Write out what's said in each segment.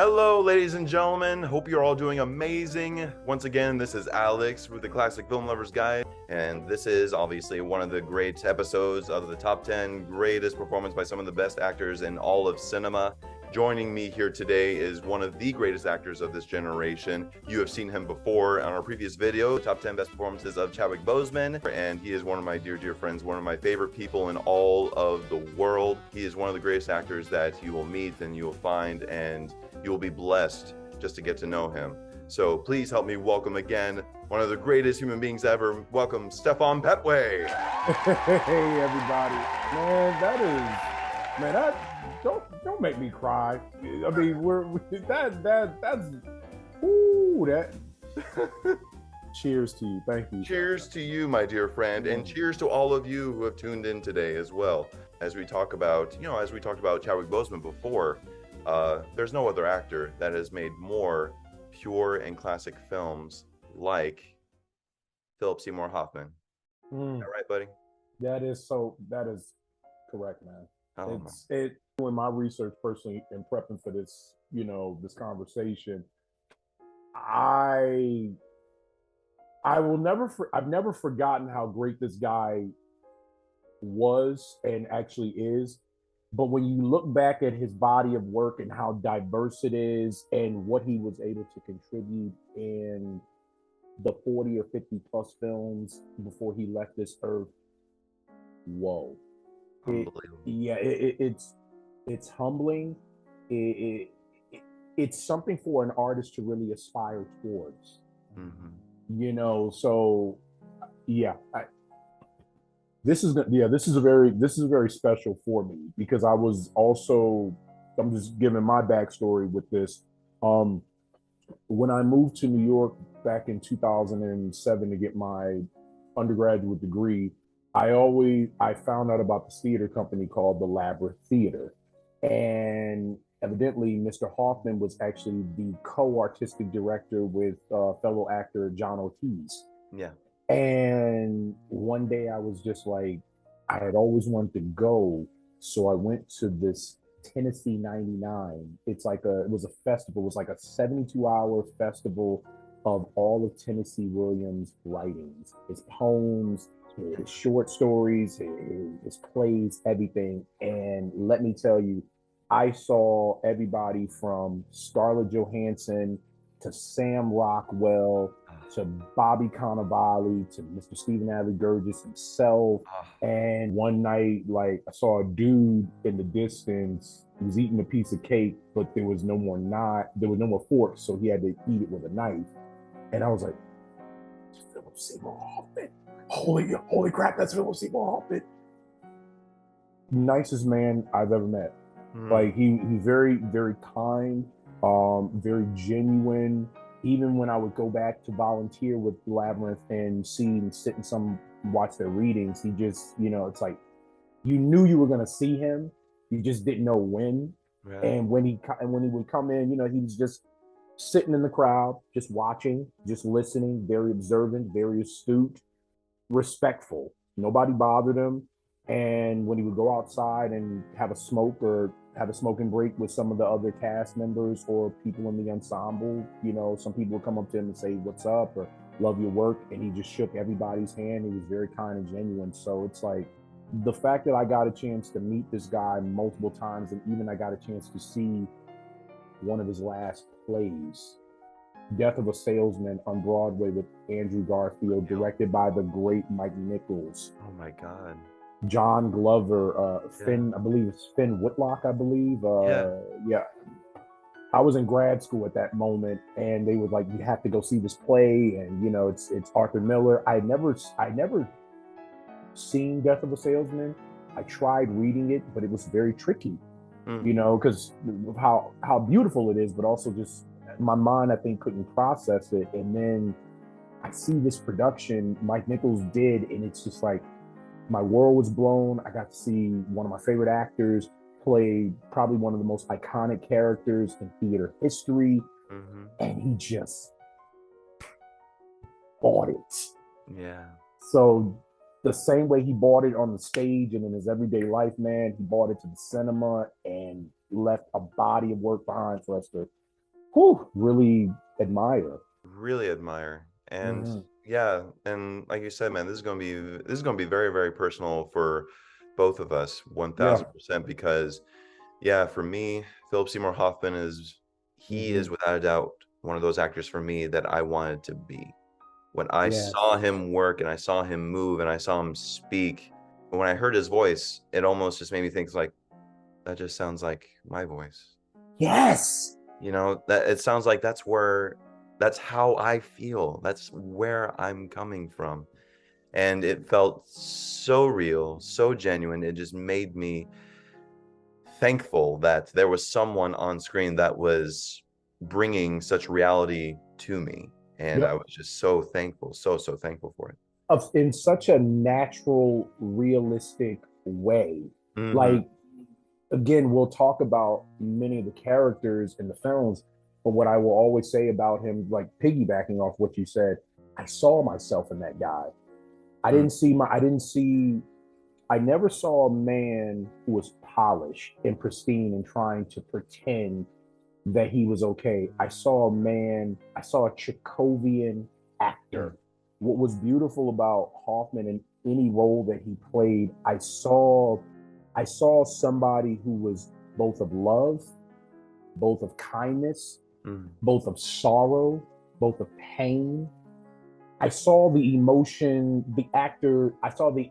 Hello, ladies and gentlemen. Hope you're all doing amazing. Once again, this is Alex with the Classic Film Lovers Guide, and this is obviously one of the great episodes of the top 10 greatest performance by some of the best actors in all of cinema. Joining me here today is one of the greatest actors of this generation. You have seen him before on our previous video, top 10 best performances of Chadwick Boseman, and he is one of my dear friends, one of my favorite people in all of the world. He is one of the greatest actors that you will meet and you will find, and you will be blessed just to get to know him. So please help me welcome again one of the greatest human beings ever. Welcome, Stephon Pettway. Hey everybody, man, don't make me cry. I mean, that's cheers to you. Thank you. Cheers to you, my dear friend, and cheers to all of you who have tuned in today as well. As we talk about, as we talked about Chadwick Boseman before, there's no other actor that has made more pure and classic films like Philip Seymour Hoffman. Is that right, buddy? That is correct, man. Doing my research personally and prepping for this, this conversation, I've never forgotten how great this guy was and actually is. But when you look back at his body of work and how diverse it is and what he was able to contribute in the 40 or 50 plus films before he left this earth, whoa. It's humbling. It's something for an artist to really aspire towards. Mm-hmm. So yeah. This is very special for me because I'm just giving my backstory with this. When I moved to New York back in 2007 to get my undergraduate degree, I found out about this theater company called the Labyrinth Theater. And evidently Mr. Hoffman was actually the co-artistic director with fellow actor John Ortiz. Yeah. And one day I was just like, I had always wanted to go. So I went to this Tennessee 99. It was a festival. It was like a 72-hour festival of all of Tennessee Williams' writings, his poems, his short stories, his plays, everything. And let me tell you, I saw everybody from Scarlett Johansson to Sam Rockwell to Bobby Cannavale to Mr. Stephen Adly Guirgis himself. And one night, I saw a dude in the distance. He was eating a piece of cake, but there was no more forks, so he had to eat it with a knife. And I was like, Philip Seymour Hoffman. Holy crap, that's Philip Seymour Hoffman. Nicest man I've ever met. He's very, very kind, very genuine. Even when I would go back to volunteer with Labyrinth and sit and watch their readings, he just, it's like, you knew you were going to see him. You just didn't know when. Right. And when he would come in, he was just sitting in the crowd, just watching, just listening, very observant, very astute, respectful. Nobody bothered him. And when he would go outside and have a smoke or have a smoking break with some of the other cast members or people in the ensemble, some people would come up to him and say, "What's up?" or "Love your work." And he just shook everybody's hand. He was very kind and genuine. So it's like the fact that I got a chance to meet this guy multiple times, and even I got a chance to see one of his last plays, Death of a Salesman on Broadway with Andrew Garfield, directed by the great Mike Nichols. Oh my God. John Glover, Finn, I believe it's Finn Whitlock, I believe. Yeah. I was in grad school at that moment, and they were like, "You have to go see this play," and it's Arthur Miller. I never seen Death of a Salesman. I tried reading it, but it was very tricky, because of how beautiful it is, but also just my mind, I think, couldn't process it. And then I see this production Mike Nichols did, and it's just like, my world was blown. I got to see one of my favorite actors play probably one of the most iconic characters in theater history. Mm-hmm. And he just bought it. Yeah. So the same way he bought it on the stage and in his everyday life, man, he bought it to the cinema and left a body of work behind for us to really admire. Really admire. And Mm-hmm. yeah, and like you said, man, this is gonna be very, very personal for both of us, Yeah. 1000%, because yeah, for me, Philip Seymour Hoffman he Mm-hmm. is without a doubt one of those actors for me that I wanted to be. When I Yes. saw him work and I saw him move and I saw him speak, and when I heard his voice, it almost just made me think like, that just sounds like my voice. Yes. You know, that it sounds like that's how I feel. That's where I'm coming from. And it felt so real, so genuine. It just made me thankful that there was someone on screen that was bringing such reality to me. And I Yep. was just so thankful, so thankful for it. In such a natural, realistic way. Mm-hmm. Like, again, we'll talk about many of the characters in the films, but what I will always say about him, like piggybacking off what you said, I saw myself in that guy. I never saw a man who was polished and pristine and trying to pretend that he was okay. I saw a Chekhovian actor. What was beautiful about Hoffman in any role that he played, I saw somebody who was both of love, both of kindness, both of sorrow, both of pain. I saw the emotion, the actor, I saw the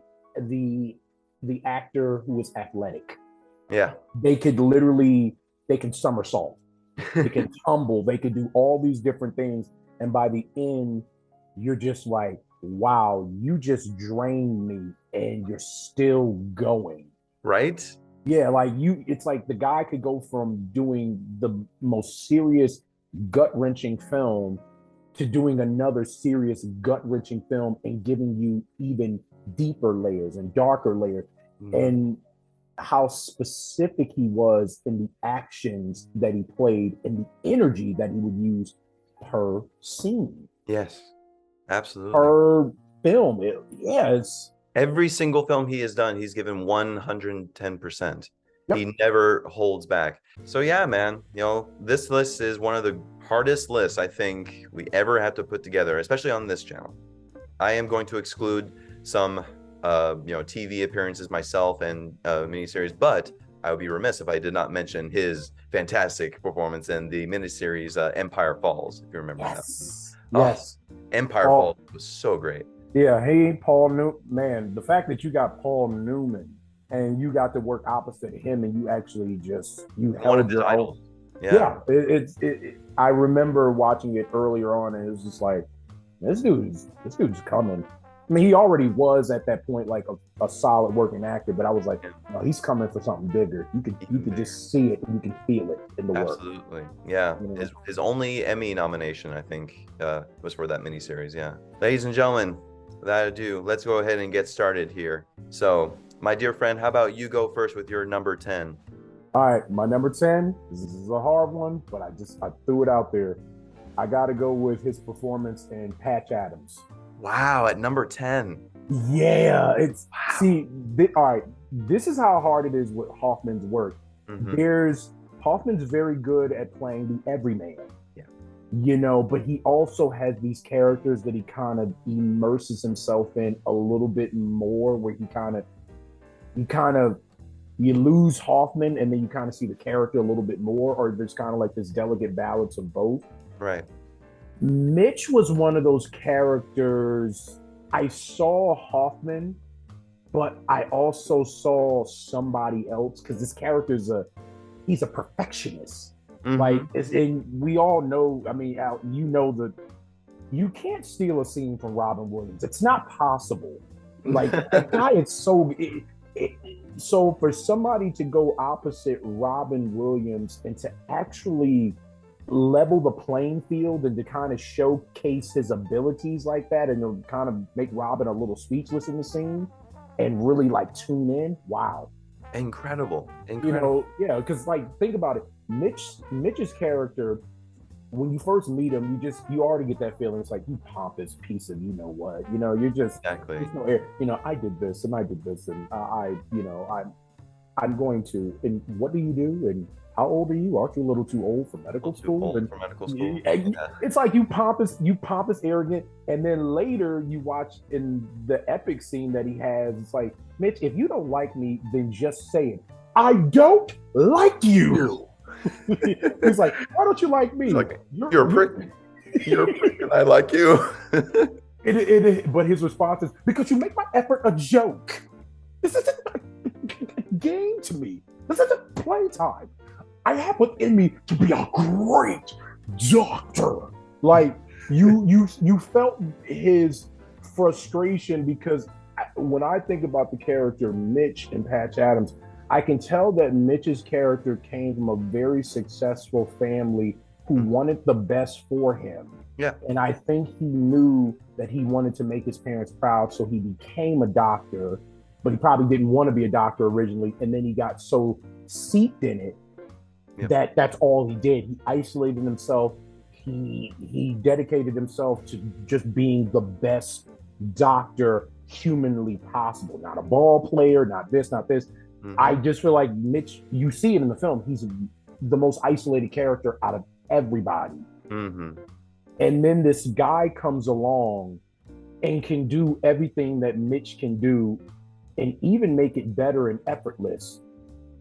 actor who was athletic. Yeah. They could somersault, they can tumble, they could do all these different things. And by the end, you're just like, wow, you just drained me and you're still going. Right? Yeah, it's like the guy could go from doing the most serious, gut wrenching film to doing another serious, gut wrenching film and giving you even deeper layers and darker layers. And how specific he was in the actions that he played and the energy that he would use per scene, Yes, absolutely. per film. Every single film he has done, he's given 110%. Yep. He never holds back. So yeah, man, this list is one of the hardest lists I think we ever have to put together, especially on this channel. I am going to exclude some TV appearances myself and miniseries, but I would be remiss if I did not mention his fantastic performance in the miniseries Empire Falls, if you remember that. Yes. Empire Falls was so great. Yeah, hey, Paul Newman. Man, the fact that you got Paul Newman and you got to work opposite him and you actually you held your own. Yeah, I remember watching it earlier on and it was just like, this dude's coming. I mean, he already was at that point like a solid working actor, but I was like, no, he's coming for something bigger. You could just see it and you can feel it in the work. Absolutely, yeah. His only Emmy nomination, I think, was for that miniseries. Yeah, ladies and gentlemen, without ado, let's go ahead and get started here. So, my dear friend, how about you go first with your number 10? All right, my number 10. This is a hard one, but I threw it out there. I got to go with his performance in Patchadams. Wow, at number 10. Yeah, all right. This is how hard it is with Hoffman's work. Hoffman's very good at playing the everyman. Yeah. But he also has these characters that he kind of immerses himself in a little bit more, where you lose Hoffman and then you kind of see the character a little bit more, or there's kind of like this delicate balance of both. Right. Mitch was one of those characters. I saw Hoffman, but I also saw somebody else, because this character he's a perfectionist. And we all know, I mean, Al, you can't steal a scene from Robin Williams. It's not possible. Like, that guy is so for somebody to go opposite Robin Williams and to actually level the playing field and to kind of showcase his abilities like that and to kind of make Robin a little speechless in the scene and really like tune in. Wow. Incredible. Yeah, because think about it. Mitch's character, when you first meet him, you already get that feeling. It's like, you pompous piece of what. You're just exactly. I did this and I did this and I'm going to. And what do? And how old are you? Aren't you a little too old for medical school? For medical school. And it's like you pompous, arrogant, and then later you watch in the epic scene that he has. It's like, Mitch, if you don't like me, then just say it. I don't like you. He's like, why don't you like me? Like, you're a prick. You're a prick, and I like you. But his response is, because you make my effort a joke. This isn't a game to me. This isn't playtime. I have within me to be a great doctor. Like you felt his frustration, because when I think about the character Mitch and Patchadams, I can tell that Mitch's character came from a very successful family who wanted the best for him. Yeah. And I think he knew that he wanted to make his parents proud, so he became a doctor, but he probably didn't want to be a doctor originally. And then he got so seeped in it that that's all he did. He isolated himself. He dedicated himself to just being the best doctor humanly possible. Not a ball player, not this, not this. Mm-hmm. I just feel like Mitch, you see it in the film, he's the most isolated character out of everybody. Mm-hmm. And then this guy comes along and can do everything that Mitch can do and even make it better and effortless.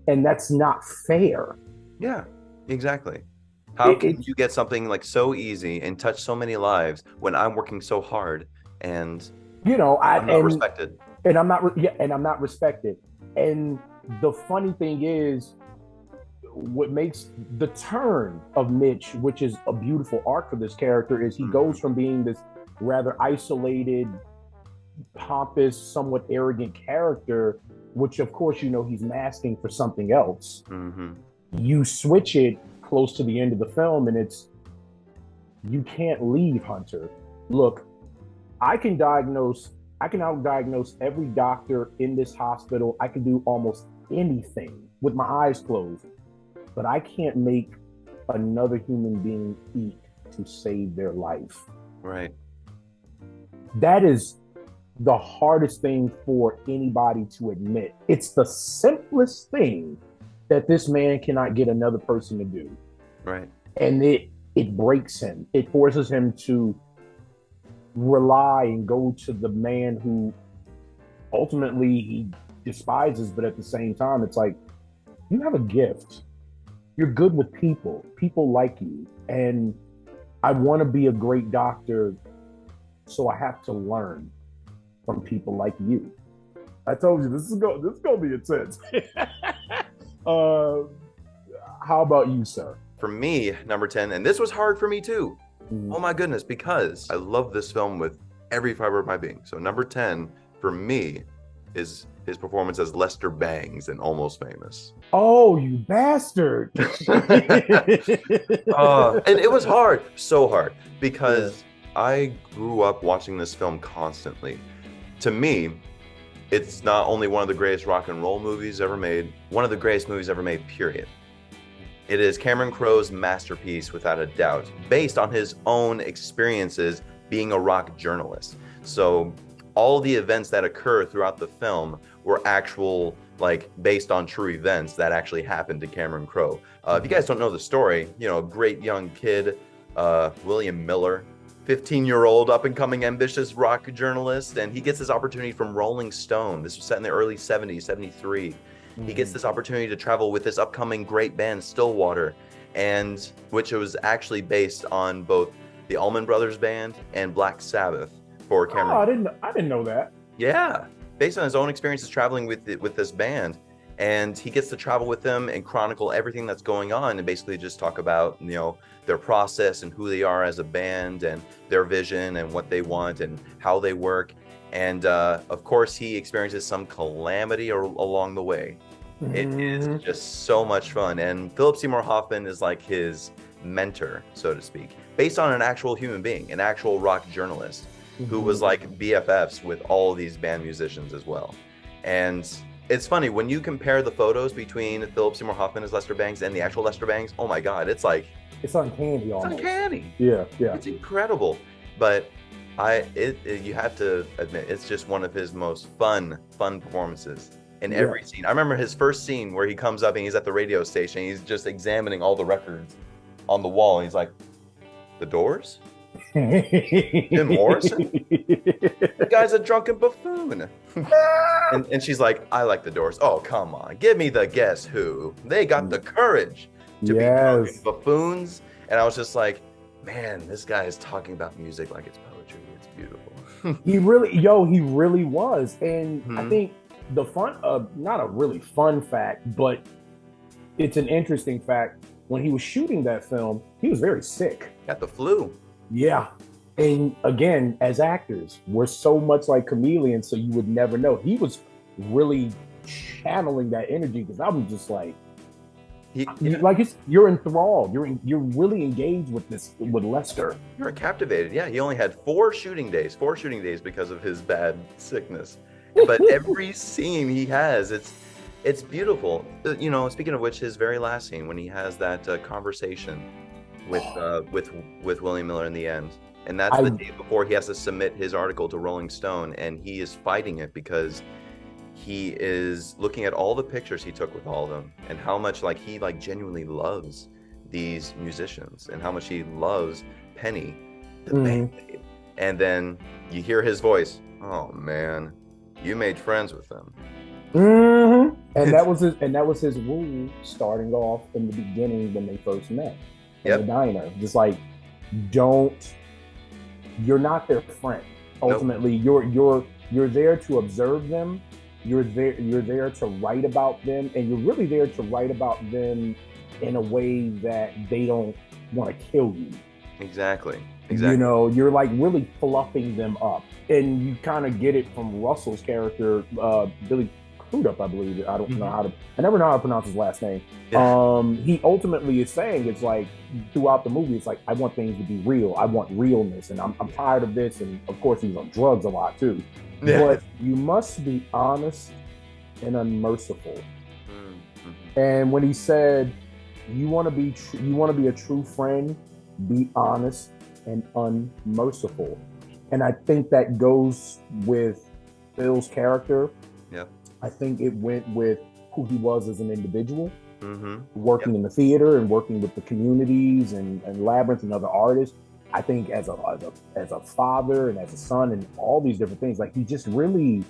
And that's not fair. Yeah, exactly. How can you get something like so easy and touch so many lives when I'm working so hard and I'm not respected? And I'm not respected. And the funny thing is, what makes the turn of Mitch, which is a beautiful arc for this character, is he goes from being this rather isolated, pompous, somewhat arrogant character, which of course he's masking for something else. Mm-hmm. You switch it close to the end of the film, and it's, you can't leave, Hunter. Look, I can out-diagnose every doctor in this hospital. I can do almost anything with my eyes closed, but I can't make another human being eat to save their life. Right. That is the hardest thing for anybody to admit. It's the simplest thing that this man cannot get another person to do. Right. And it breaks him. It forces him to rely and go to the man who ultimately he despises, but at the same time, it's like, you have a gift. You're good with people. People like you. And I want to be a great doctor, so I have to learn from people like you. I told you, this is going to be intense. How about you, sir? For me, number 10, and this was hard for me too. Oh my goodness, because I love this film with every fiber of my being. So number 10 for me is his performance as Lester Bangs in Almost Famous. Oh, you bastard. And it was hard, so hard, because I grew up watching this film constantly. To me, it's not only one of the greatest rock and roll movies ever made, one of the greatest movies ever made, period. It is Cameron Crowe's masterpiece, without a doubt, based on his own experiences being a rock journalist. So all the events that occur throughout the film were actual, based on true events that actually happened to Cameron Crowe. If you guys don't know the story, a great young kid, William Miller, 15-year-old up-and-coming ambitious rock journalist, and he gets this opportunity from Rolling Stone. This was set in the early 70s, 73. He gets this opportunity to travel with this upcoming great band, Stillwater, and which was actually based on both the Allman Brothers Band and Black Sabbath for Cameron. Oh, I didn't know that. Yeah, based on his own experiences traveling with this band, and he gets to travel with them and chronicle everything that's going on, and basically just talk about their process and who they are as a band and their vision and what they want and how they work. And of course, he experiences some calamity along the way. It is just so much fun. And Philip Seymour Hoffman is like his mentor, so to speak, based on an actual human being, an actual rock journalist who was like BFFs with all these band musicians as well. And it's funny, when you compare the photos between Philip Seymour Hoffman as Lester Bangs and the actual Lester Bangs, oh my God, it's like... It's uncanny almost. It's uncanny. Yeah. It's incredible. But you have to admit, it's just one of his most fun performances in every scene. I remember his first scene where he comes up and he's at the radio station. He's just examining all the records on the wall. And he's like, The Doors? Jim Morrison? The guy's a drunken buffoon. and she's like, I like the Doors. Oh, come on. Give me the Guess Who. They got the courage to be drunken buffoons. And I was just like, man, this guy is talking about music like it's poetry. It's beautiful. he really was. And I think the not a really fun fact, but it's an interesting fact. When he was shooting that film, he was very sick. Got the flu. Yeah. And again, as actors, we're so much like chameleons, so you would never know. He was really channeling that energy, because I was just like, you're enthralled. You're really engaged with Lester. You're captivated. Yeah, he only had 4 shooting days because of his bad sickness. But every scene he has, it's beautiful. You know, speaking of which, his very last scene when he has that conversation with William Miller in the end, and that's the day before he has to submit his article to Rolling Stone, and he is fighting it because he is looking at all the pictures he took with all of them, and how much he genuinely loves these musicians, and how much he loves Penny, the band. And then you hear his voice. Oh man, you made friends with them. And that was his rule starting off in the beginning when they first met in the diner. Just like, you're not their friend. Ultimately, you're there to observe them. You're there to write about them, and you're really there to write about them in a way that they don't want to kill you. Exactly. You know, you're like really fluffing them up, and you kind of get it from Russell's character, Billy Crudup, I believe. I don't know I never know how to pronounce his last name. Yeah. He ultimately is saying, it's like throughout the movie, it's like, I want things to be real. I want realness, and I'm tired of this. And of course, he's on drugs a lot too. Yeah. But you must be honest and unmerciful. And when he said, you want to be a true friend, be honest and unmerciful. And I think that goes with Phil's character. Yeah. I think it went with who he was as an individual, working in the theater and working with the communities and Labyrinth and other artists. I think as a father and as a son and all these different things, like he just really,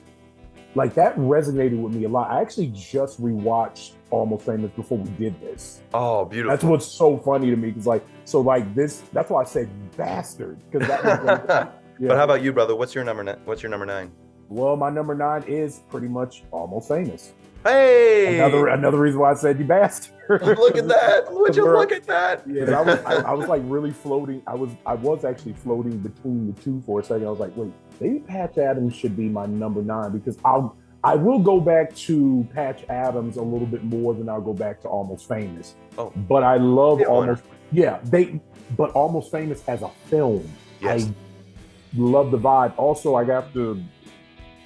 like, that resonated with me a lot. I actually just rewatched Almost Famous before we did this. Oh, beautiful. That's what's so funny to me. Cause that's why I said bastard. Cause that was But how about you, brother? What's your number 9? Well, my number 9 is pretty much Almost Famous. Hey! Another reason why I said you bastard. Look at that! Would you look at that? Yeah, I was like really floating. I was actually floating between the two for a second. I was like, wait, maybe Patch Adams should be my number 9, because I will go back to Patch Adams a little bit more than I'll go back to Almost Famous. Oh, but I love Almost. Yeah, but Almost Famous as a film. Yes. I love the vibe. Also,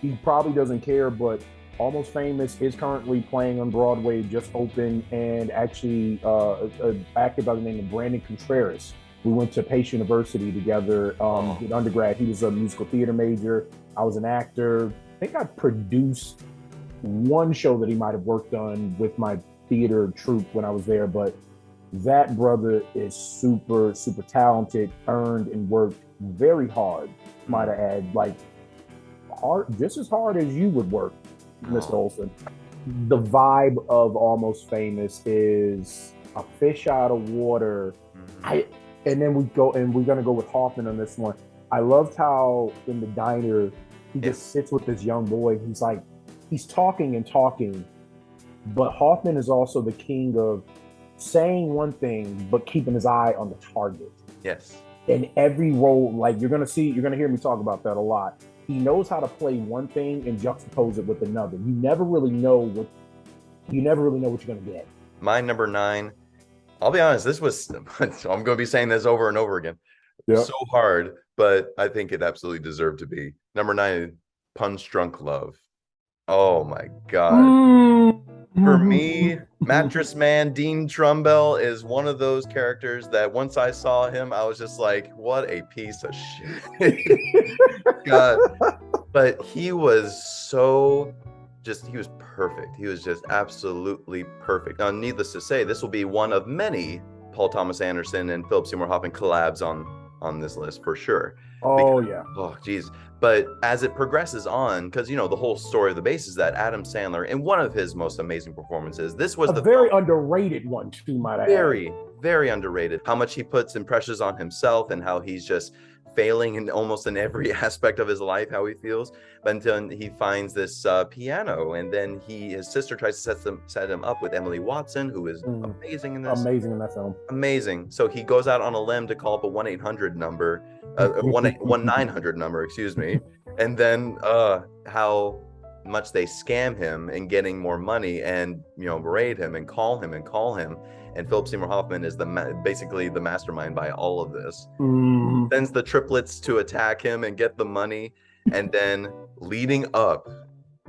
he probably doesn't care, but Almost Famous is currently playing on Broadway, just opened, and actually an actor by the name of Brandon Contreras. We went to Pace University together in undergrad. He was a musical theater major. I was an actor. I think I produced one show that he might have worked on with my theater troupe when I was there, but that brother is super, super talented, earned and worked very hard, might I add, like just as hard as you would work, Mr. Olsen. The vibe of Almost Famous is a fish out of water. And then we're gonna go with Hoffman on this one. I loved how in the diner he just sits with this young boy. He's talking and talking, but Hoffman is also the king of saying one thing but keeping his eye on the target. Yes. In every role, like you're gonna hear me talk about that a lot. He knows how to play one thing and juxtapose it with another. You never really know what you're gonna get. My number 9, I'll be honest, this was I'm gonna be saying this over and over again. Yep. So hard, but I think it absolutely deserved to be. Number 9, Punch Drunk Love. Oh my God. For me, Mattress Man, Dean Trumbell is one of those characters that once I saw him, I was just like, what a piece of shit. God. But he was so he was perfect. He was just absolutely perfect. Now, needless to say, this will be one of many Paul Thomas Anderson and Philip Seymour Hoffman collabs on this list for sure. Oh, yeah. Oh, geez. But as it progresses on, because, you know, the whole story of the base is that Adam Sandler, in one of his most amazing performances, this was a very underrated one, too, might I add. Very, very underrated. How much he puts and pressures on himself and how he's just failing in almost in every aspect of his life, how he feels. But until he finds this piano, and then his sister tries to set him up with Emily Watson, who is amazing in this. Amazing in that film. Amazing. So he goes out on a limb to call up a 1-800 number, 1-900 number, excuse me. And then how much they scam him in getting more money and, you know, berate him and call him. And Philip Seymour Hoffman is basically the mastermind by all of this. Sends the triplets to attack him and get the money. And then leading up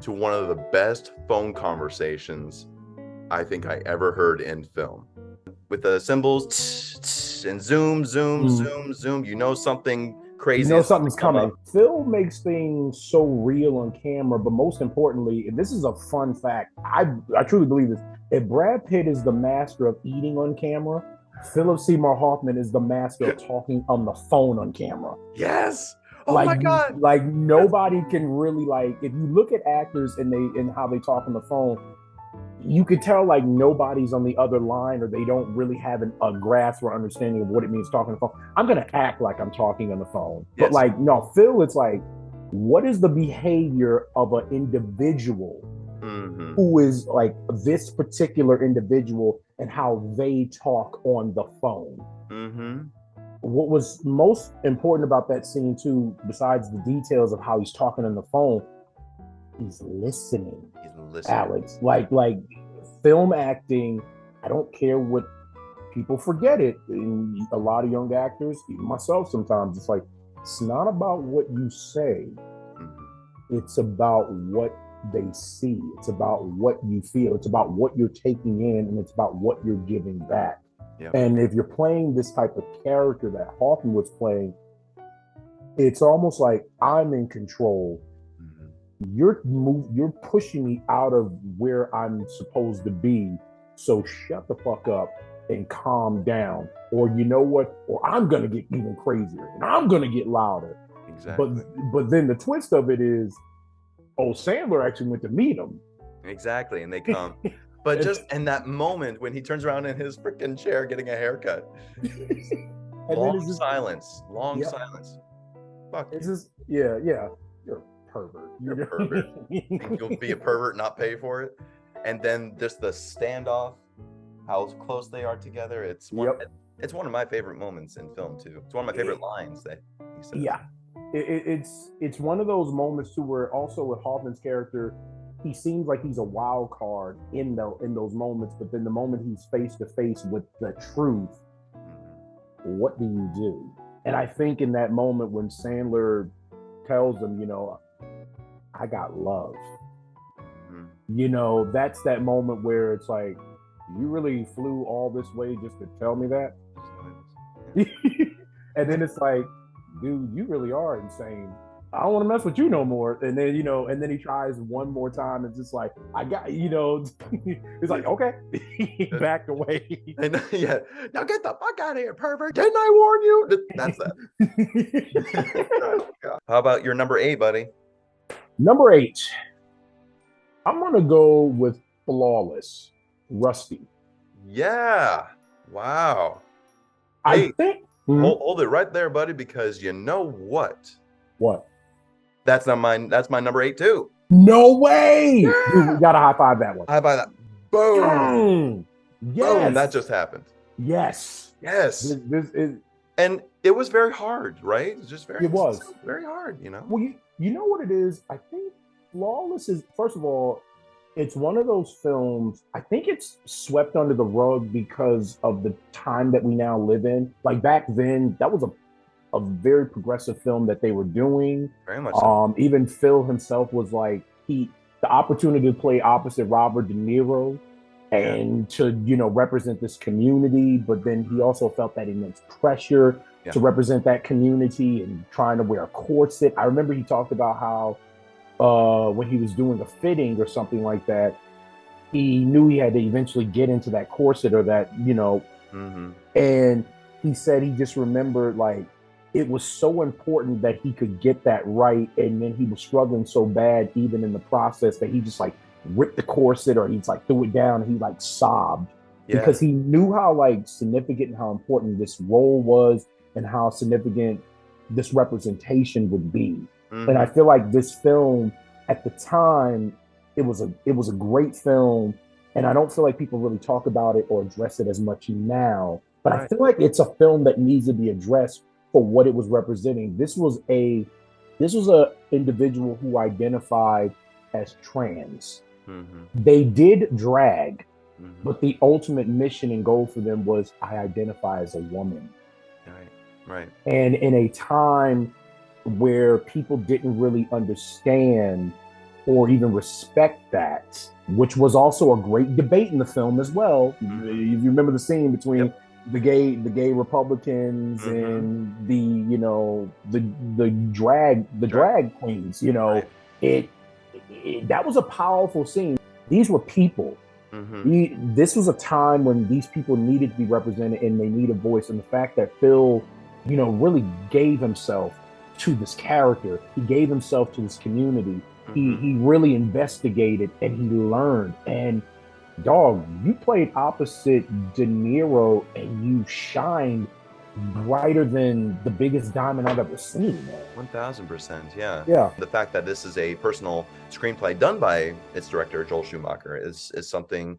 to one of the best phone conversations I think I ever heard in film. With the symbols and zoom, you know something crazy. You know something's coming. Phil makes things so real on camera, but most importantly, and this is a fun fact, I truly believe this. If Brad Pitt is the master of eating on camera, Philip Seymour Hoffman is the master of talking on the phone on camera. Yes. Oh my God. Like nobody can really, like, if you look at actors and how they talk on the phone, you could tell like nobody's on the other line, or they don't really have a grasp or understanding of what it means talking on the phone. I'm gonna act like I'm talking on the phone, but like no, Phil, it's like, what is the behavior of an individual who is like this particular individual and how they talk on the phone? What was most important about that scene too, besides the details of how he's talking on the phone, he's listening. Alex, like film acting, I don't care what people forget it. And a lot of young actors, even myself sometimes, it's like, it's not about what you say. It's about what they see. It's about what you feel. It's about what you're taking in, and it's about what you're giving back. Yep. And if you're playing this type of character that Hoffman was playing, it's almost like I'm in control. You're pushing me out of where I'm supposed to be. So shut the fuck up and calm down. Or you know what? Or I'm gonna get even crazier and I'm gonna get louder. Exactly. But then the twist of it is, Sandler actually went to meet him. Exactly, and they come. But just in that moment when he turns around in his freaking chair getting a haircut, long silence. Fuck. It's just yeah. You're a pervert. You're a pervert. You'll be a pervert, not pay for it. And then just the standoff, how close they are together. It's one of my favorite moments in film too. It's one of my favorite lines that he says. Yeah. It's one of those moments too where also with Hoffman's character, he seems like he's a wild card in those moments, but then the moment he's face to face with the truth, what do you do? And I think in that moment when Sandler tells him, you know, I got love, you know, that's that moment where it's like, you really flew all this way just to tell me that? And then it's like, dude, you really are insane. I don't want to mess with you no more. And then, you know, and then he tries one more time. And it's just like, I got, you know, it's like, okay, backed away. And, now get the fuck out of here, pervert. Didn't I warn you? That's that. How about your number 8, buddy? Number 8. I'm going to go with Flawless, Rusty. Yeah. Wow. I think. Hold it right there, buddy, because you know what? What? That's not mine. That's my number 8 too. No way! Yeah. Dude, we gotta high five that one. High five that. Boom! Yes. Boom! That just happened. Yes. Yes. This is, and it was very hard, right? It was just very. It was very hard, you know. Well, you know what it is. I think Flawless is, first of all, it's one of those films, I think it's swept under the rug because of the time that we now live in. Like back then, that was a very progressive film that they were doing. Very much so. Even Phil himself was like, the opportunity to play opposite Robert De Niro and to, you know, represent this community, but then he also felt that immense pressure to represent that community and trying to wear a corset. I remember he talked about how when he was doing a fitting or something like that, he knew he had to eventually get into that corset or that, Mm-hmm. and he said he just remembered like it was so important that he could get that right, and then he was struggling so bad even in the process that he just like ripped the corset or he's like threw it down and he like sobbed Yeah. because he knew how like significant and how important this role was and how significant this representation would be. And I Mm-hmm. feel like this film at the time, it was a great film, and I don't feel like people really talk about it or address it as much now. But I Right. feel like it's a film that needs to be addressed for what it was representing. This was a individual who identified as trans. Mm-hmm. They did drag, Mm-hmm. but the ultimate mission and goal for them was I identify as a woman. Right. Right. And in a time where people didn't really understand or even respect that, which was also a great debate in the film as well. Mm-hmm. If you remember the scene between Yep. the gay Republicans Mm-hmm. and the Right. drag queens, Right. it that was a powerful scene. These were people. Mm-hmm. This was a time when these people needed to be represented and they need a voice. And the fact that Phil, really gave himself to this character, he gave himself to this community. He Mm-hmm. he really investigated and he learned. And dog, you played opposite De Niro and you shined brighter than the biggest diamond I've ever seen, man. 1000%. Yeah. Yeah. The fact that this is a personal screenplay done by its director, Joel Schumacher, is something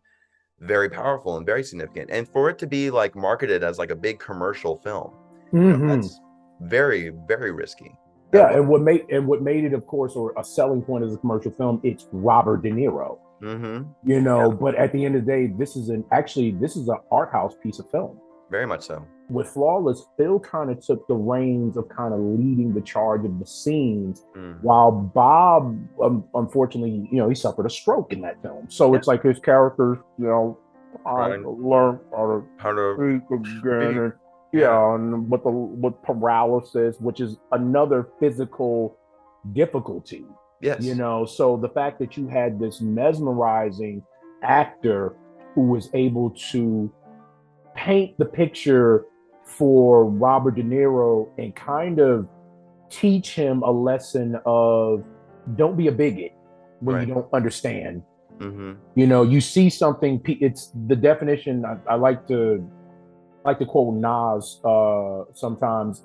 very powerful and very significant. And for it to be like marketed as like a big commercial film, Mm-hmm. that's very, very risky. Yeah, and what made it, of course, or a selling point as a commercial film, it's Robert De Niro. Mm-hmm. But at the end of the day, this is an art house piece of film. Very much so. With Flawless, Phil kind of took the reins of kind of leading the charge of the scenes, Mm. while Bob, unfortunately, he suffered a stroke in that film. So Yeah. it's like his characters, I Trying learned how how to to speak again, speak. and Yeah. yeah, and with paralysis, which is another physical difficulty. Yes. So the fact that you had this mesmerizing actor who was able to paint the picture for Robert De Niro and kind of teach him a lesson of don't be a bigot when you Right. don't understand. Mm-hmm. You see something. It's the definition. I like to quote Nas sometimes.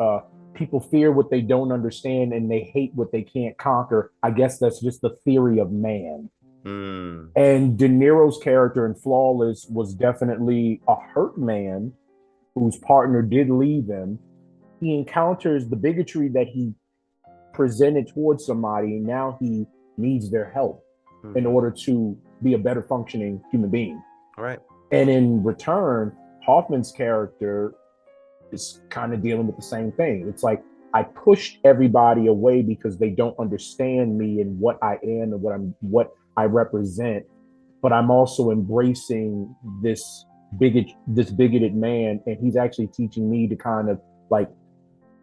People fear what they don't understand and they hate what they can't conquer. I guess that's just the theory of man. Mm. And De Niro's character in Flawless was definitely a hurt man whose partner did leave him. He encounters the bigotry that he presented towards somebody, and now he needs their help in Mm-hmm. order to be a better functioning human being. All right. And in return, Hoffman's character is kind of dealing with the same thing. It's like I pushed everybody away because they don't understand me and what I am and what I represent, but I'm also embracing this bigoted man, and he's actually teaching me to kind of like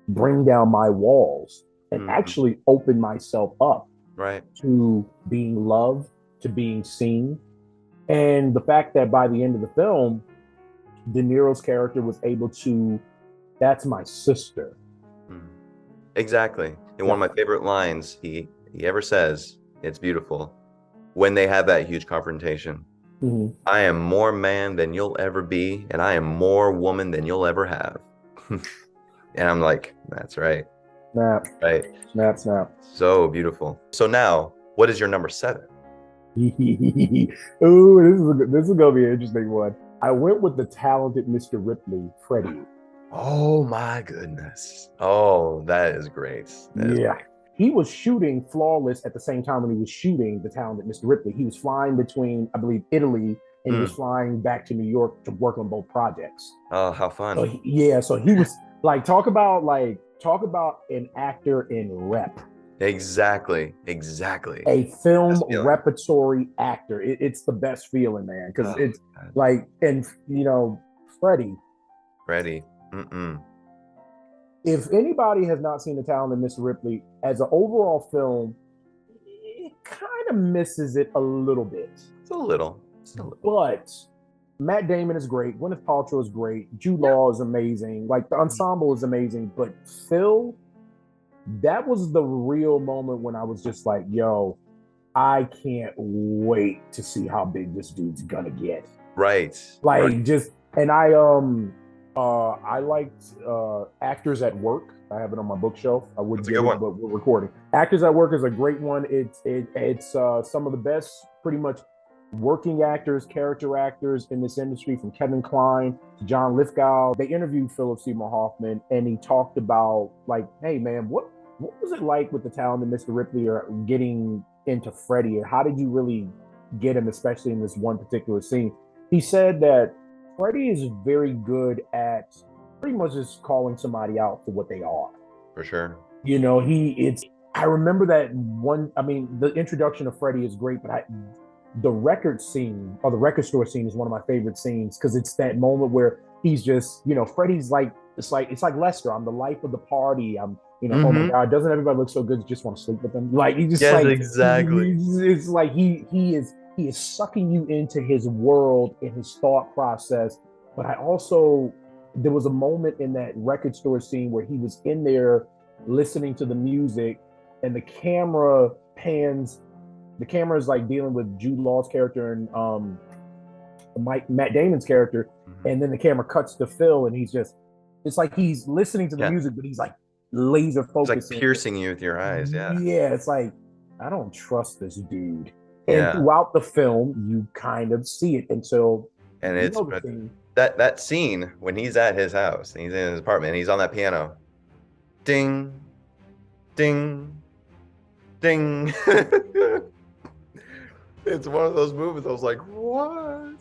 bring down my walls and Mm-hmm. actually open myself up Right. to being loved, to being seen. And the fact that by the end of the film, De Niro's character was able to, that's my sister. Mm. Exactly. And one of my favorite lines he ever says, it's beautiful, when they have that huge confrontation. Mm-hmm. I am more man than you'll ever be, and I am more woman than you'll ever have. And I'm like, that's right. Snap, Right. snap, snap. So beautiful. So now, what is your number 7? Ooh, this is gonna be an interesting one. I went with the talented Mr. Ripley, Freddie. Oh my goodness. Oh, that is great. That is Yeah. great. He was shooting Flawless at the same time when he was shooting the talented Mr. Ripley. He was flying between, I believe, Italy, and he was flying back to New York to work on both projects. Oh, how fun. So he was talk about an actor in rep. Exactly. A film Best feeling. repertory actor. It's the best feeling, man, because Oh, it's God. like, and Freddie. Freddie. Mm-mm. If anybody has not seen The Talented Mr. Ripley, as an overall film, of misses it a little bit. It's a little. But Matt Damon is great. Gwyneth Paltrow is great. Jude Law is amazing. Like the ensemble is amazing. But Phil, that was the real moment when I was just like, yo, I can't wait to see how big this dude's gonna get. Right. Like right. just, and I liked Actors at Work. I have it on my bookshelf. I wouldn't get it, but we're recording. Actors at Work is a great one. It's some of the best, pretty much, working actors, character actors in this industry, from Kevin Kline to John Lithgow. They interviewed Philip Seymour Hoffman, and he talked about, like, hey man, what was it like with the talented Mr. Ripley or getting into Freddie, and how did you really get him, especially in this one particular scene? He said that Freddie is very good at pretty much just calling somebody out for what they are. For sure. You know, I remember that one. I mean, the introduction of Freddie is great, but the record scene, or the record store scene, is one of my favorite scenes, because it's that moment where he's just, you know, Freddie's like, it's like Lester. I'm the life of the party. I'm, you know, oh my God, doesn't everybody look so good? You just want to sleep with them. Like, he just, like, exactly. It's like he is sucking you into his world and his thought process. But there was a moment in that record store scene where he was in there listening to the music, and the camera pans. The camera is like dealing with Jude Law's character and Matt Damon's character, and then the camera cuts to Phil, and it's like he's listening to the music, but he's like laser focused. It's like piercing you with your eyes. Yeah. Yeah, it's like, I don't trust this dude. And throughout the film, you kind of see it until. And it's that scene when he's at his house and he's in his apartment and he's on that piano. Ding, ding, ding. It's one of those movies I was like, what?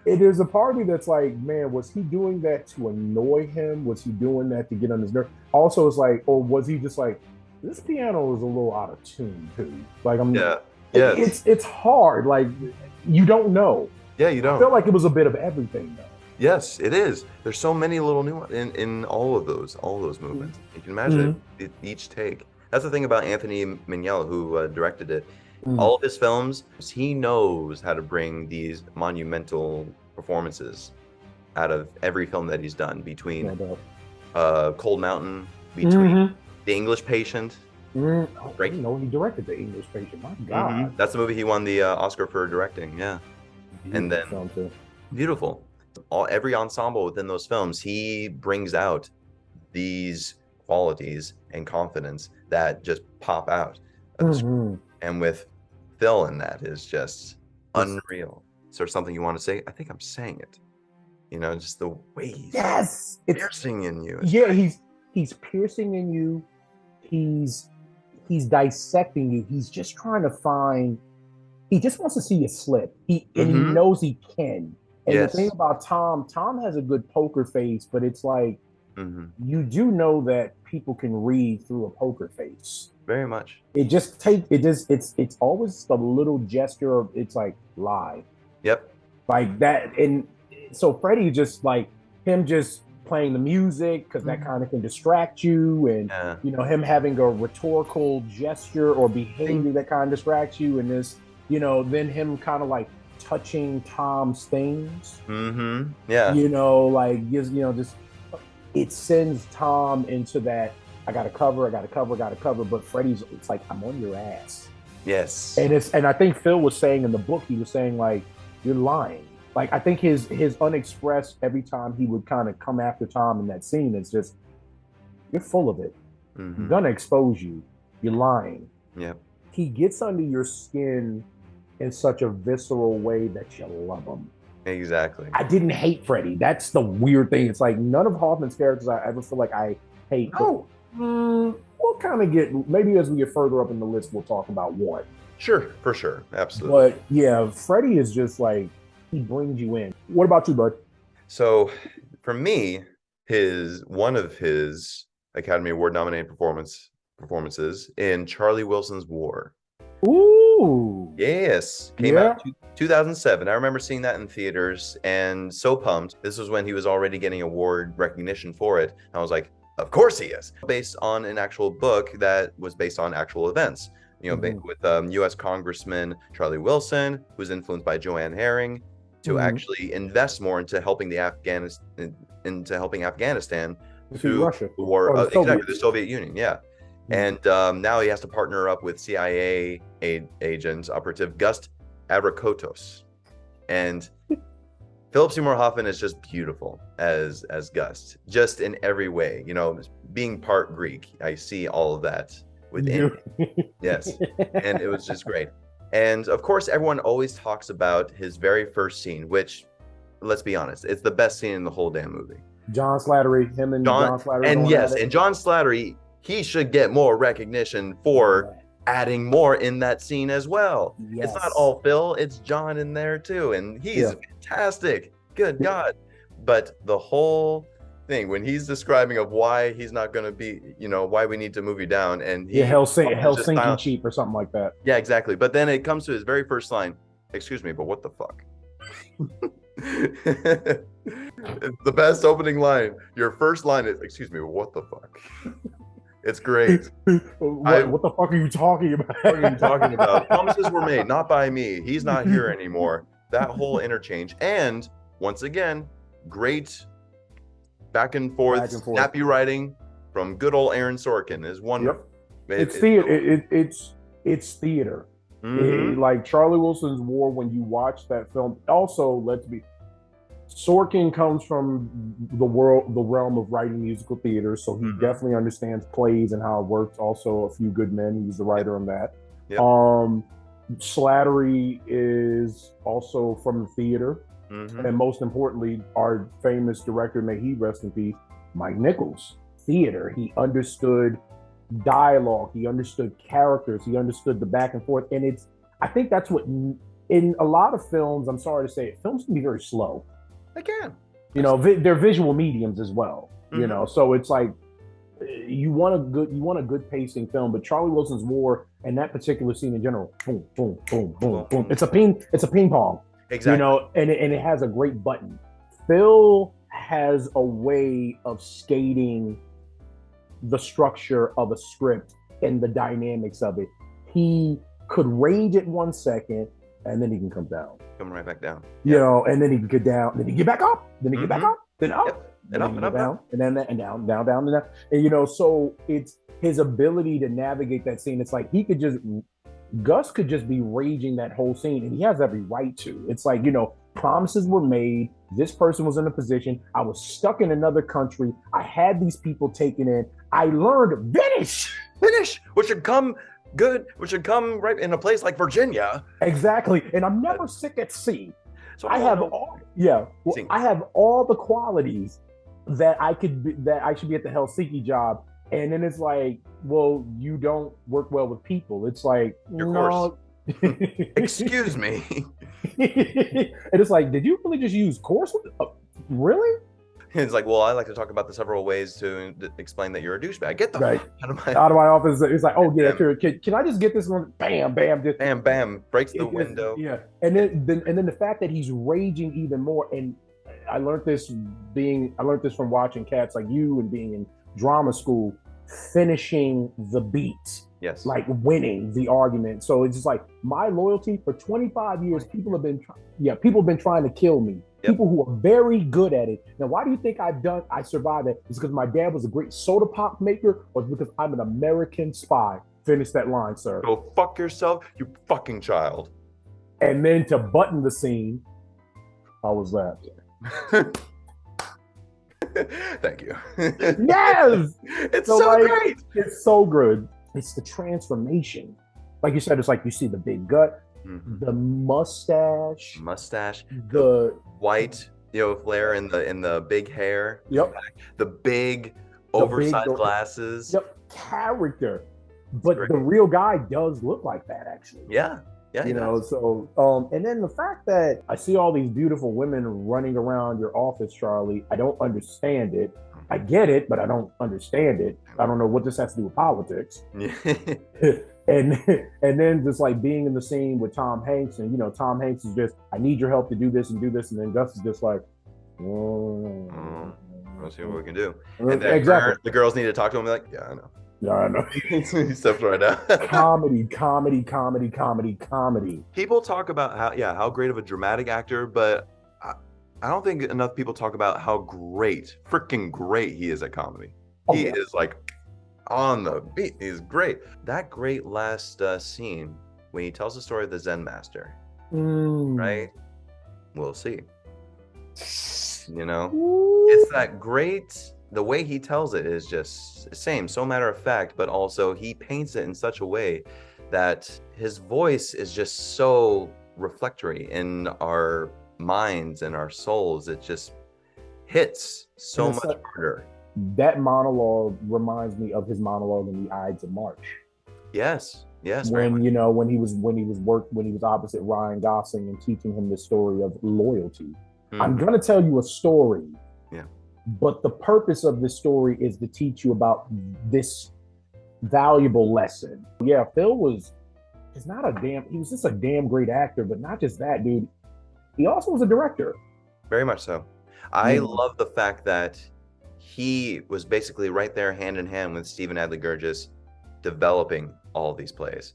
It is a part of me that's like, man, was he doing that to annoy him? Was he doing that to get on his nerve? Also, it's like, or was he just like, this piano is a little out of tune too? Like, it's hard. Like, you don't know. Yeah, you don't. I felt like it was a bit of everything though. Yes, it is. There's so many little nuances in all those movements. You can imagine each take. That's the thing about Anthony Minghella, who directed it. All of his films, he knows how to bring these monumental performances out of every film that he's done, between Cold Mountain, between The English Patient. I didn't know he directed The English Patient. My God. That's the movie he won the Oscar for directing. Yeah. And then beautiful. Every ensemble within those films, he brings out these qualities and confidence that just pop out of the screen. And with Phil in that is just unreal. Is there something you want to say? I think I'm saying it. You know, just the way he's piercing in you. Yeah, he's piercing in you. He's dissecting you. He's just trying to find. He just wants to see you slip. He knows he can. And the thing about Tom has a good poker face, but it's like, you do know that people can read through a poker face. Very much. It's always a little gesture of, it's like, lie. Yep. Like that. And so Freddie, just like him just playing the music, because that kind of can distract you, and you know, him having a rhetorical gesture or behavior that kind of distracts you, and this, you know, then him kind of like touching Tom's things. Yeah. You know, like, you know, just, it sends Tom into that, I gotta cover. But Freddie's, it's like, I'm on your ass. Yes. And I think Phil was saying in the book, he was saying, like, you're lying. Like, I think his unexpressed, every time he would kind of come after Tom in that scene, it's just, you're full of it. I'm gonna expose you. You're lying. Yep. He gets under your skin in such a visceral way that you love him. Exactly. I didn't hate Freddie. That's the weird thing. It's like, none of Hoffman's characters I ever feel like I hate. We'll kind of get, maybe as we get further up in the list, we'll talk about one. Sure, for sure. Absolutely. But yeah, Freddie is just like, he brings you in. What about you, bud? So for me, one of his Academy Award nominated performances in Charlie Wilson's War. Ooh. Yes. Came out 2007. I remember seeing that in theaters and so pumped. This was when he was already getting award recognition for it. And I was like, of course he is. Based on an actual book that was based on actual events. with U.S. Congressman Charlie Wilson, who's influenced by Joanne Herring, to actually invest more into helping Afghanistan through Russia, the war, exactly, the Soviet Union, yeah. And now he has to partner up with CIA agent operative Gus Abrakotos, and Philip Seymour Hoffman is just beautiful as Gus, just in every way. Being part Greek, I see all of that within. Yes, and it was just great. And of course, everyone always talks about his very first scene, which, let's be honest, it's the best scene in the whole damn movie. John Slattery, John Slattery, and yes, and John Slattery, he should get more recognition for adding more in that scene as well. Yes. It's not all Phil, it's John in there too, and he's fantastic. Good God. But the whole thing, when he's describing of why he's not going to be, why we need to move you down, and Helsinki cheap or something like that. Yeah, exactly. But then it comes to his very first line, excuse me, but what the fuck? It's the best opening line. Your first line is, excuse me, but what the fuck? It's great. What the fuck are you talking about? What are you talking about? Promises were made, not by me. He's not here anymore. That whole interchange. And once again, great back and forth, snappy writing from good old Aaron Sorkin is wonderful. Yep. It's theater. It's theater. Like Charlie Wilson's War, when you watch that film, also Sorkin comes from the realm of writing musical theater, so he definitely understands plays and how it works. Also, a few good men. He's the writer on that. Yep. Slattery is also from the theater, and most importantly, our famous director, may he rest in peace, Mike Nichols. Theater. He understood dialogue. He understood characters. He understood the back and forth, and I think that's what in a lot of films. I'm sorry to say it, films can be very slow. They can. They're visual mediums as well. So it's like you want a good pacing film, but Charlie Wilson's War and that particular scene in general, boom, boom, boom, boom, boom. It's a ping pong. Exactly. And it has a great button. Phil has a way of skating the structure of a script and the dynamics of it. He could range it 1 second, and then he can come down. Coming right back down. And then he can get down, then he get back up, then he get back up, then up, and up, and up, down, and then and down, down, down, and down. And so it's his ability to navigate that scene. It's like Gus could just be raging that whole scene, and he has every right to. It's like, promises were made. This person was in a position. I was stuck in another country. I had these people taken in. I learned finish, which should come right in a place like Virginia. Exactly. And I'm never sick at sea. So I have all the qualities that I should be at the Helsinki job. And then it's like, well, you don't work well with people. It's like, no. Excuse me. And it's like, did you really just use course? Really? It's like, well, I like to talk about the several ways to explain that you're a douchebag. Get the fuck out of my office. It's like, oh yeah, sure. Can I just get this one? Bam, bam, just bam, bam, breaks the window. Yeah, and then the fact that he's raging even more. And I learned this from watching cats like you and being in drama school, finishing the beat. Yes. Like winning the argument. So it's just like my loyalty for 25 years. People have been trying to kill me. Yep. People who are very good at it. Now, why do you think I survived it? It's because my dad was a great soda pop maker, or it's because I'm an American spy? Finish that line, sir. Go fuck yourself, you fucking child. And then to button the scene, how was that? Thank you. Yes! It's so great. It's so good. It's the transformation. Like you said, it's like you see the big gut, the mustache, the white, flare in the big hair. Yep. The big oversized glasses. Yep. Character. But the real guy does look like that, actually. Yeah. Yeah. So and then the fact that I see all these beautiful women running around your office, Charlie, I don't understand it. I get it, but I don't understand it. I don't know what this has to do with politics. and then just like being in the scene with Tom Hanks, and Tom Hanks is just, I need your help to do this, and then Gus is just like, let's see what we can do. And then the girls need to talk to him. Like, yeah, I know. Yeah, I know. He steps right out. Comedy, comedy, comedy, comedy, comedy. People talk about how great of a dramatic actor, but I don't think enough people talk about how freaking great he is at comedy. Oh, He yeah. is like on the beat. He's great. That great last scene when he tells the story of the Zen Master, right? We'll see. You know, it's that great. The way he tells it is just the same, so matter of fact, but also he paints it in such a way that his voice is just so reflectory in our minds and our souls. It just hits so much harder. That monologue reminds me of his monologue in The Ides of March. Yes. When he was opposite Ryan Gosling and teaching him the story of loyalty. I'm gonna tell you a story. Yeah. But the purpose of this story is to teach you about this valuable lesson. Yeah, Phil was just a damn great actor, but not just that, dude. He also was a director. Very much so. I love the fact that he was basically right there hand in hand with Stephen Adly Guirgis developing all of these plays.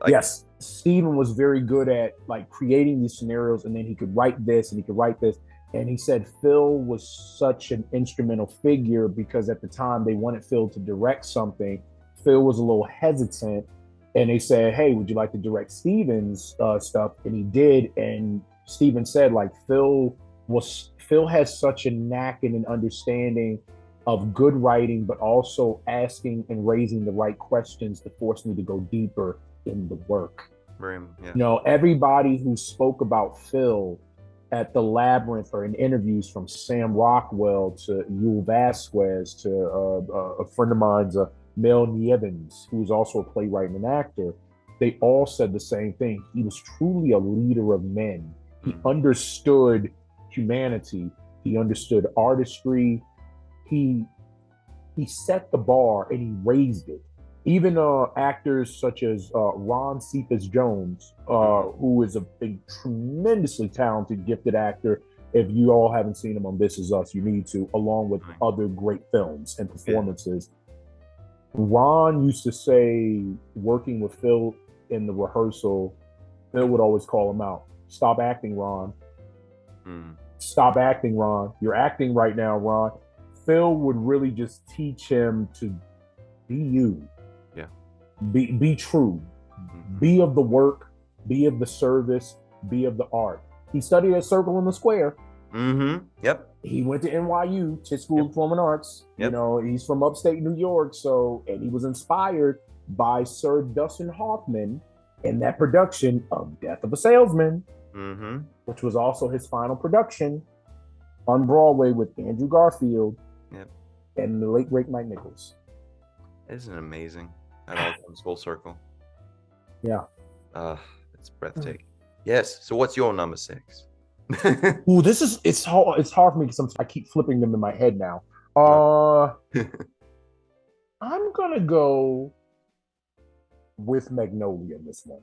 Yes, Stephen was very good at like creating these scenarios, and then he could write this and he could write this. And he said Phil was such an instrumental figure because at the time they wanted Phil to direct something. Phil was a little hesitant, and they said, "Hey, would you like to direct Stephen's stuff?" And he did. And Stephen said, like, Phil has such a knack and an understanding of good writing, but also asking and raising the right questions to force me to go deeper in the work. Everybody who spoke about Phil at the Labyrinth or in interviews, from Sam Rockwell to Yul Vasquez to a friend of mine's, Mel Nievans, who's also a playwright and an actor, they all said the same thing. He was truly a leader of men. He understood humanity. He understood artistry. He set the bar and he raised it. Even actors such as Ron Cephas Jones, who is a tremendously talented, gifted actor. If you all haven't seen him on This Is Us, you need to, along with other great films and performances. Ron used to say, working with Phil in the rehearsal, Phil would always call him out. "Stop acting, Ron. Stop acting, Ron. You're acting right now, Ron." Phil would really just teach him to be you. Be true. Be of the work. Be of the service. Be of the art. He studied at Circle in the Square. Yep. He went to NYU, Tisch School of Performing Arts. Yep. He's from upstate New York, and he was inspired by Sir Dustin Hoffman in that production of Death of a Salesman, which was also his final production on Broadway with Andrew Garfield and the late great Mike Nichols. Isn't it amazing? That all comes full circle. Yeah. It's breathtaking. Yes. So what's your number 6? Ooh, it's hard for me because I keep flipping them in my head now. I'm gonna go with Magnolia in this one.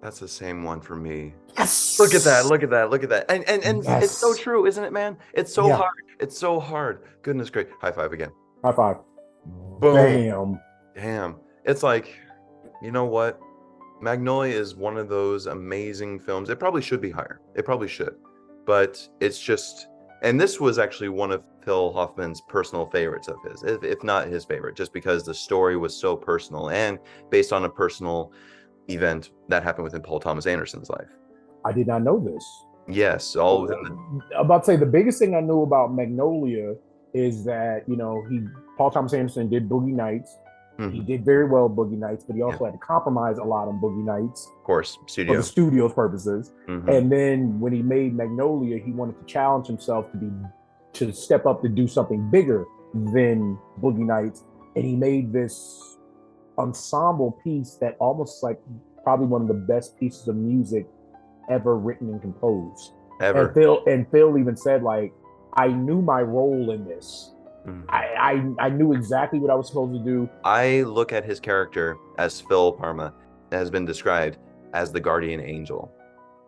That's the same one for me. Yes. Look at that. And yes. It's so true, isn't it, man? It's so hard. It's so hard. Goodness great. High five again. High five. Boom. Damn. It's like, you know what? Magnolia is one of those amazing films. It probably should be higher. It probably should. But it's just, and this was actually one of Phil Hoffman's personal favorites of his, if not his favorite, just because the story was so personal and based on a personal event that happened within Paul Thomas Anderson's life. I did not know this. Yes. All within I'm about to say the biggest thing I knew about Magnolia is that, Paul Thomas Anderson did Boogie Nights. He did very well at Boogie Nights, but he also had to compromise a lot on Boogie Nights. Of course, for the studio's purposes. And then when he made Magnolia, he wanted to challenge himself to step up to do something bigger than Boogie Nights. And he made this ensemble piece that almost like probably one of the best pieces of music ever written and composed. Ever. And Phil even said, like, I knew my role in this. I knew exactly what I was supposed to do. I look at his character as Phil Parma has been described as the guardian angel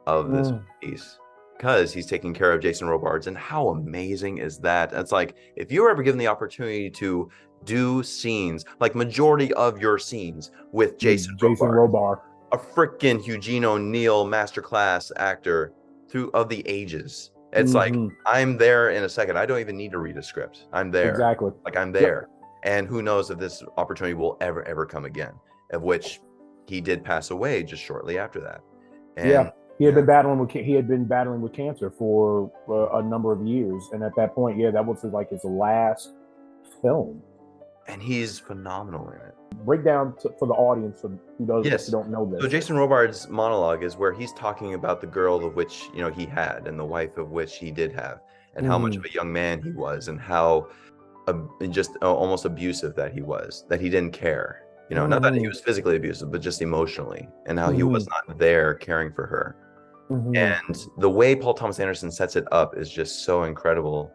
of this piece, because he's taking care of Jason Robards. And how amazing is that? It's like, if you're ever given the opportunity to do scenes, like majority of your scenes with Jason Robards, a freaking Eugene O'Neill masterclass actor of the ages. It's like, I'm there in a second. I don't even need to read a script. I'm there. Exactly. Like, I'm there. Yep. And who knows if this opportunity will ever come again, of which he did pass away just shortly after that. And he had been battling with cancer for a number of years, and at that point, that was his last film. And he's phenomenal in it. Break down for the audience who don't know this. So Jason Robards' monologue is where he's talking about the girl of which he had, and the wife of which he did have, and how much of a young man he was, and how just almost abusive that he was, that he didn't care. Not that he was physically abusive, but just emotionally, and how he was not there caring for her. And the way Paul Thomas Anderson sets it up is just so incredible,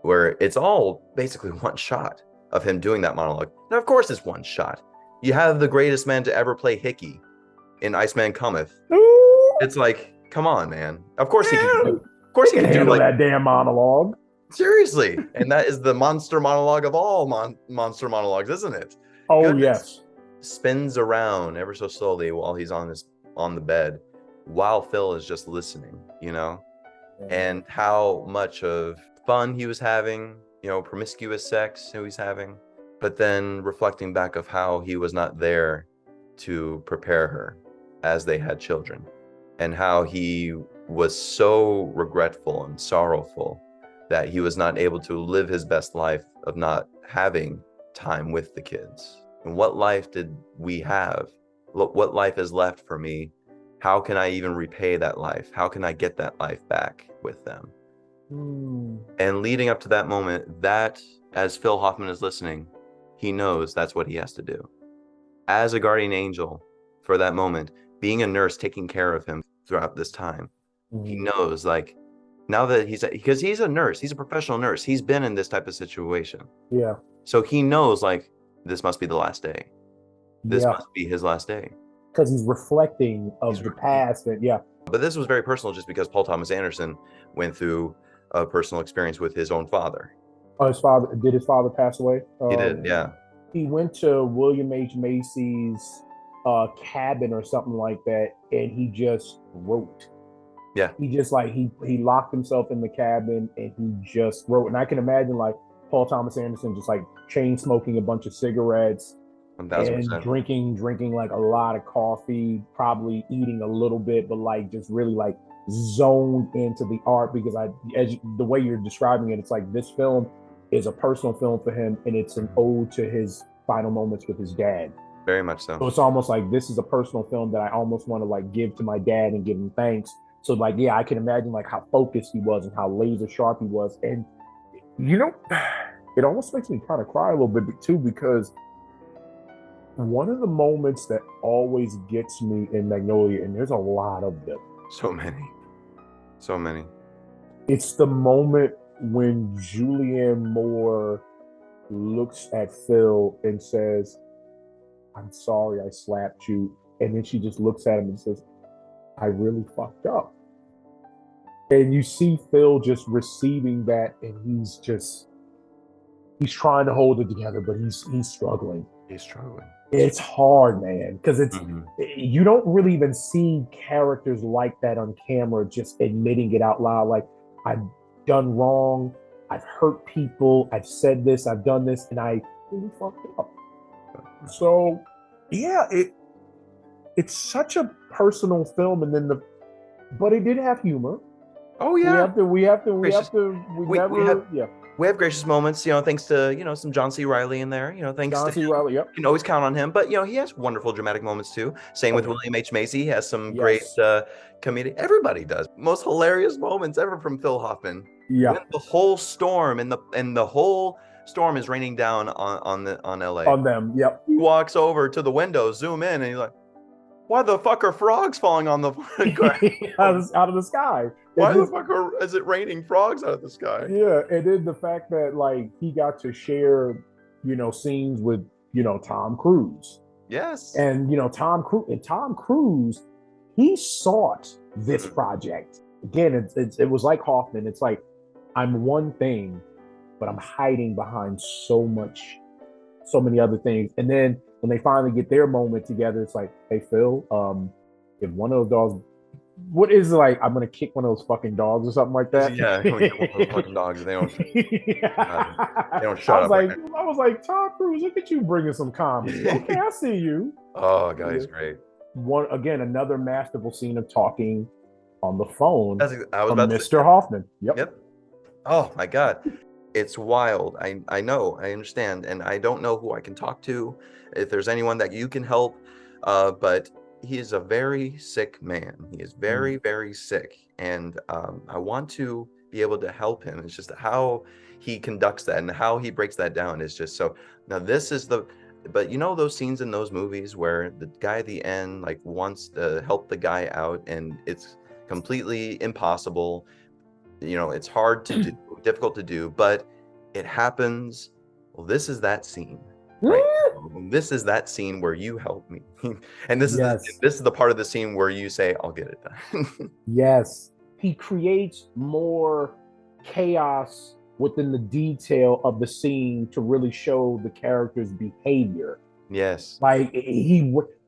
where it's all basically one shot of him doing that monologue. Now, of course, it's one shot. You have the greatest man to ever play Hickey in Iceman Cometh. It's like, come on, man. Of course he can. Of course he can handle that damn monologue. Seriously, and that is the monster monologue of all monster monologues, isn't it? Oh, goodness. Yes. Spins around ever so slowly while he's on the bed, while Phil is just listening, and how much of fun he was having, promiscuous sex he was having, but then reflecting back of how he was not there to prepare her as they had children, and how he was so regretful and sorrowful that he was not able to live his best life of not having time with the kids. And what life did we have? What life is left for me? How can I even repay that life? How can I get that life back with them? And leading up to that moment, that as Phil Hoffman is listening, he knows that's what he has to do. As a guardian angel for that moment, being a nurse taking care of him throughout this time, he knows, like, now that because he's a nurse, he's a professional nurse, he's been in this type of situation. Yeah. So he knows, like, this must be the last day. This must be his last day. Because he's reflecting of the past. But this was very personal just because Paul Thomas Anderson went through a personal experience with his own father. Oh, did his father pass away? He did, yeah. He went to William H. Macy's cabin or something like that, and he just wrote. Yeah. He just he locked himself in the cabin and he just wrote. And I can imagine Paul Thomas Anderson just chain smoking a bunch of cigarettes 1,000%. and drinking a lot of coffee, probably eating a little bit, but just really zoned into the art, because the way you're describing it, it's like this film is a personal film for him, and it's an ode to his final moments with his dad. Very much so. So it's almost like this is a personal film that I almost want to give to my dad and give him thanks. So I can imagine how focused he was and how laser sharp he was. And it almost makes me kind of cry a little bit too, because one of the moments that always gets me in Magnolia, and there's a lot of them. So many. It's the moment when Julianne Moore looks at Phil and says, "I'm sorry I slapped you." And then she just looks at him and says, "I really fucked up." And you see Phil just receiving that, and he's trying to hold it together, but he's struggling. It's hard, man, because you don't really even see characters like that on camera just admitting it out loud. Like, I've done wrong, I've hurt people, I've said this, I've done this, and I really fucked up. So, yeah, it's such a personal film, and then but it did have humor. Oh yeah, we have gracious moments, thanks to, some John C. Reilly in there, thanks John to C. Reilly, yep. You can always count on him, but he has wonderful dramatic moments too. Same with William H. Macy. He has some great comedic. Everybody does. Most hilarious moments ever from Phil Hoffman. Yeah. When the whole storm and the whole storm is raining down on LA. On them, yep. He walks over to the window, zoom in, and he's like, "Why the fuck are frogs falling on the out of the sky? Why the fuck is it raining frogs out of the sky?" Yeah, and then the fact that he got to share, scenes with Tom Cruise. Yes. And Tom Cruise, he sought this project. again, it was like Hoffman. It's like I'm one thing, but I'm hiding behind so many other things. And then when they finally get their moment together, it's like, hey Phil, if one of those dogs, what is it like? I'm gonna kick one of those fucking dogs or something like that. Yeah, we get one of those fucking dogs. They don't. They don't shut up. I was like, Tom Cruise, look at you bringing some comedy. Okay, I see you. Oh, God, he's great. One again, another masterful scene of talking on the phone. I was about Mr. Hoffman. Yep. Oh my God, it's wild. I know. I understand, and I don't know who I can talk to. If there's anyone that you can help, but he is a very sick man. He is very, very sick, and I want to be able to help him. It's just how he conducts that and how he breaks that down is just so. Now this is but you know those scenes in those movies where the guy at the end like wants to help the guy out, and it's completely impossible. You know, it's hard to do, difficult to do, but it happens. Well, this is that scene. Right. This is that scene where you help me. And this is the part of the scene where you say, I'll get it done. Yes. He creates more chaos within the detail of the scene to really show the character's behavior. Yes. Like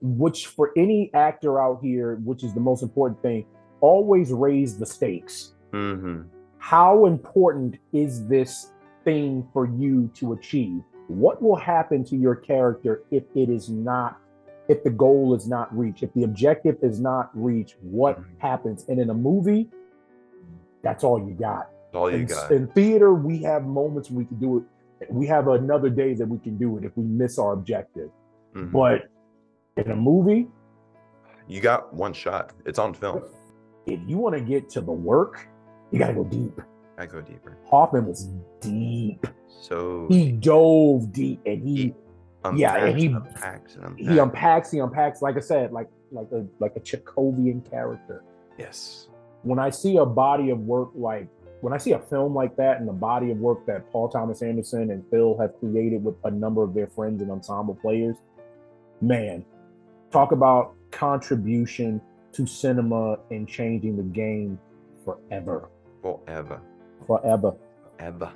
which for any actor out here, which is the most important thing, always raise the stakes. Mm-hmm. How important is this thing for you to achieve? What will happen to your character if the goal is not reached, if the objective is not reached? What happens? And in a movie, that's all you got. All you got. In theater, we have moments we can do it. We have another day that we can do it if we miss our objective. Mm-hmm. But in a movie, you got one shot. It's on film. If you want to get to the work, you got to go deep. I go deeper. Hoffman was deep. So he dove deep, and he unpacks. He unpacks. Like I said, like a Chekhovian character. Yes. When I see a body of work when I see a film like that and the body of work that Paul Thomas Anderson and Phil have created with a number of their friends and ensemble players, man, talk about contribution to cinema and changing the game forever. Forever. Forever. Forever.